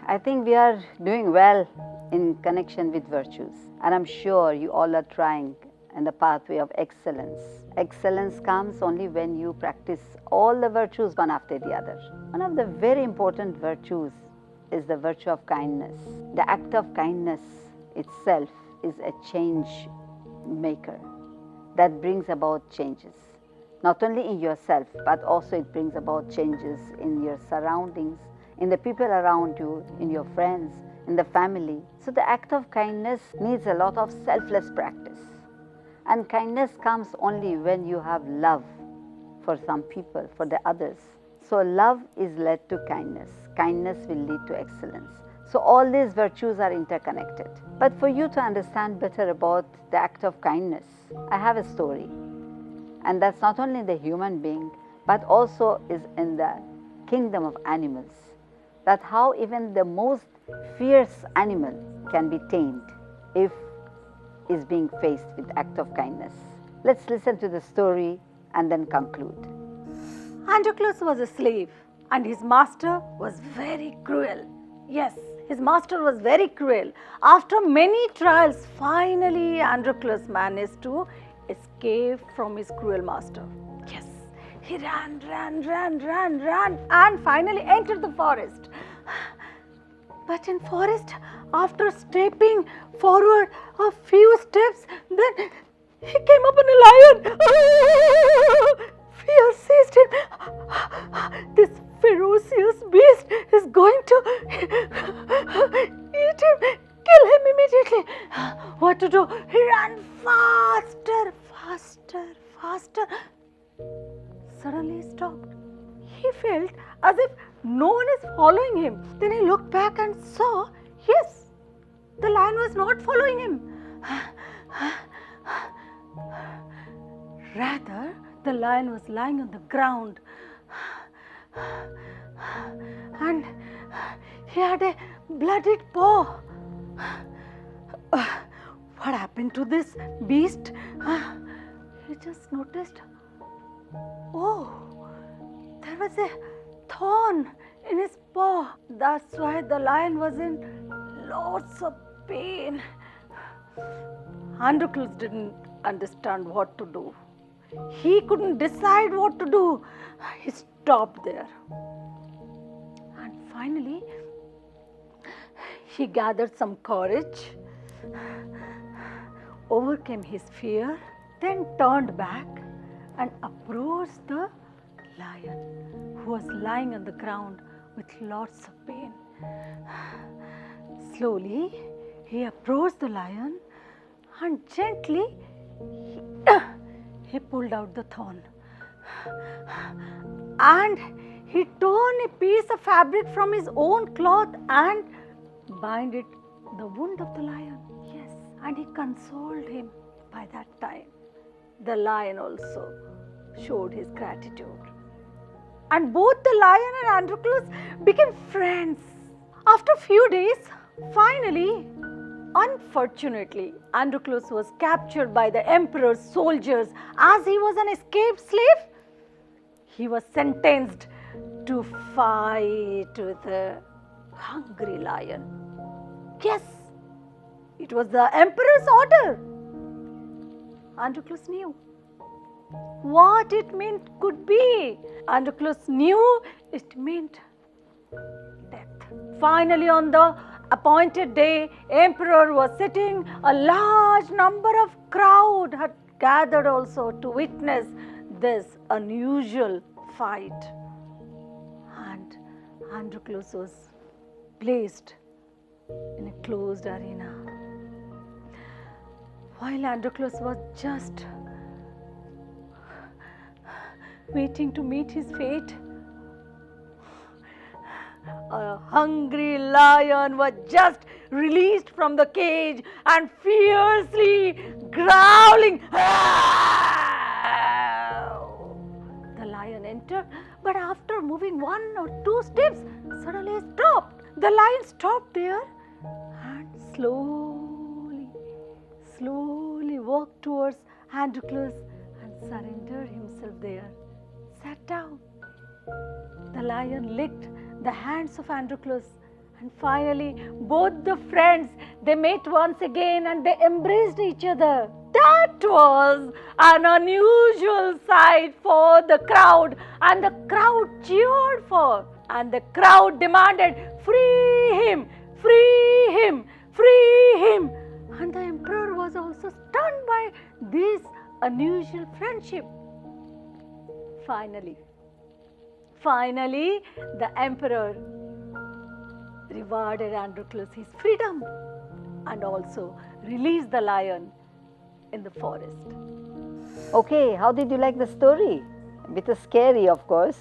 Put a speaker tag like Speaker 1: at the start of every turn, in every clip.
Speaker 1: I think we are doing well in connection with virtues, and I'm sure you all are trying in the pathway of excellence. Excellence comes only when you practice all the virtues one after the other. One of the very important virtues is the virtue of kindness. The act of kindness itself is a change maker that brings about changes, not only in yourself, but also it brings about changes in your surroundings, in the people around you, in your friends, in the family. So the act of kindness needs a lot of selfless practice. And kindness comes only when you have love for some people, for the others. So love is led to kindness. Kindness will lead to excellence. So all these virtues are interconnected. But for you to understand better about the act of kindness, I have a story. And that's not only in the human being, but also is in the kingdom of animals. That how even the most fierce animal can be tamed if is being faced with act of kindness. Let's listen to the story and then conclude.
Speaker 2: Androclus was a slave and his master was very cruel. Yes, his master was very cruel. After many trials, finally Androclus managed to escape from his cruel master. Yes, he ran and finally entered the forest. But in forest, after stepping forward a few steps, then he came upon a lion. Fear seized him. This ferocious beast is going to eat him, kill him immediately. What to do? He ran faster. Suddenly he stopped. He felt as if no one is following him. Then he looked back and saw, yes, the lion was not following him. Rather, the lion was lying on the ground. And he had a bloodied paw. What happened to this beast? He just noticed, oh, there was a thorn in his paw. That's why the lion was in lots of pain. Androclus didn't understand what to do. He couldn't decide what to do. He stopped there. And finally, he gathered some courage, overcame his fear, then turned back and approached the lion, who was lying on the ground with lots of pain. Slowly, he approached the lion and gently he pulled out the thorn. And he torn a piece of fabric from his own cloth and bind it the wound of the lion. Yes, and he consoled him. By that time, the lion also showed his gratitude. And both the lion and Androclus became friends. After a few days, finally, unfortunately, Androclus was captured by the emperor's soldiers. As he was an escaped slave, he was sentenced to fight with a hungry lion. Yes, it was the emperor's order. Androclus knew what it meant could be. Androclus knew it meant death. Finally, on the appointed day, emperor was sitting. A large number of crowd had gathered also to witness this unusual fight. And Androclus was placed in a closed arena. while Androclus was just waiting to meet his fate, a hungry lion was just released from the cage and fiercely growling. The lion entered, but after moving 1 or 2 steps, suddenly stopped. The lion stopped there and slowly walked towards Androclus and surrendered himself there. Sat down. The lion licked the hands of Androclus, and finally both the friends, they met once again and they embraced each other. That was an unusual sight for the crowd, and the crowd cheered for, and the crowd demanded, "Free him! Free him! Free him!" And the emperor was also stunned by this unusual friendship. Finally, the emperor rewarded Androclus his freedom and also released the lion in the forest.
Speaker 1: Okay, how did you like the story? A bit scary, of course,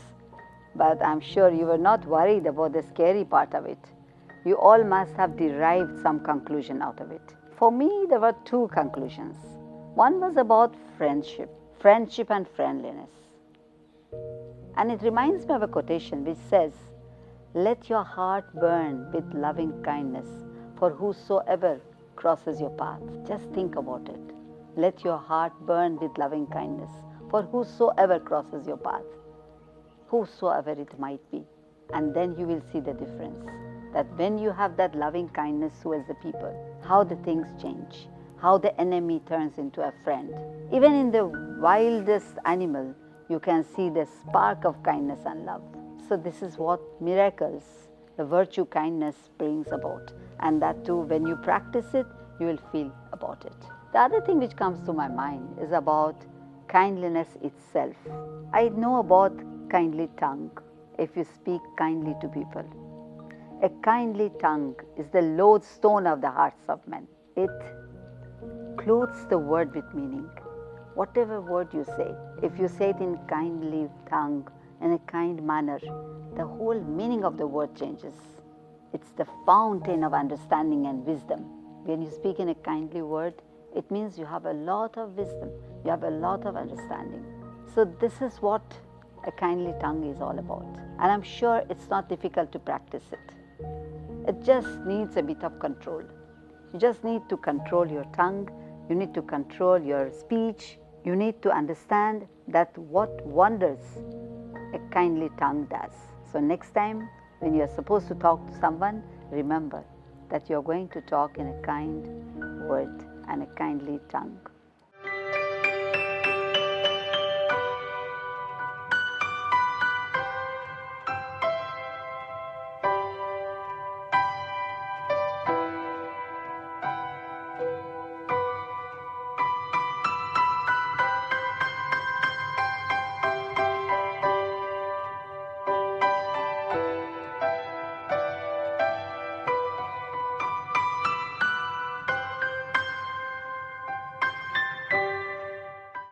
Speaker 1: but I'm sure you were not worried about the scary part of it. You all must have derived some conclusion out of it. For me, there were 2 conclusions. One was about friendship and friendliness. And it reminds me of a quotation which says, "Let your heart burn with loving kindness for whosoever crosses your path." Just think about it. Let your heart burn with loving kindness for whosoever crosses your path, whosoever it might be. And then you will see the difference, that when you have that loving kindness towards the people, how the things change, how the enemy turns into a friend. Even in the wildest animal, you can see the spark of kindness and love. So this is what miracles, the virtue kindness brings about. And that too, when you practice it, you will feel about it. The other thing which comes to my mind is about kindliness itself. I know about kindly tongue, if you speak kindly to people. A kindly tongue is the lodestone of the hearts of men. It clothes the word with meaning. Whatever word you say, if you say it in kindly tongue, in a kind manner, the whole meaning of the word changes. It's the fountain of understanding and wisdom. When you speak in a kindly word, it means you have a lot of wisdom, you have a lot of understanding. So this is what a kindly tongue is all about. And I'm sure it's not difficult to practice it. It just needs a bit of control. You just need to control your tongue, you need to control your speech, you need to understand that what wonders a kindly tongue does. So next time when you are supposed to talk to someone, remember that you are going to talk in a kind word and a kindly tongue.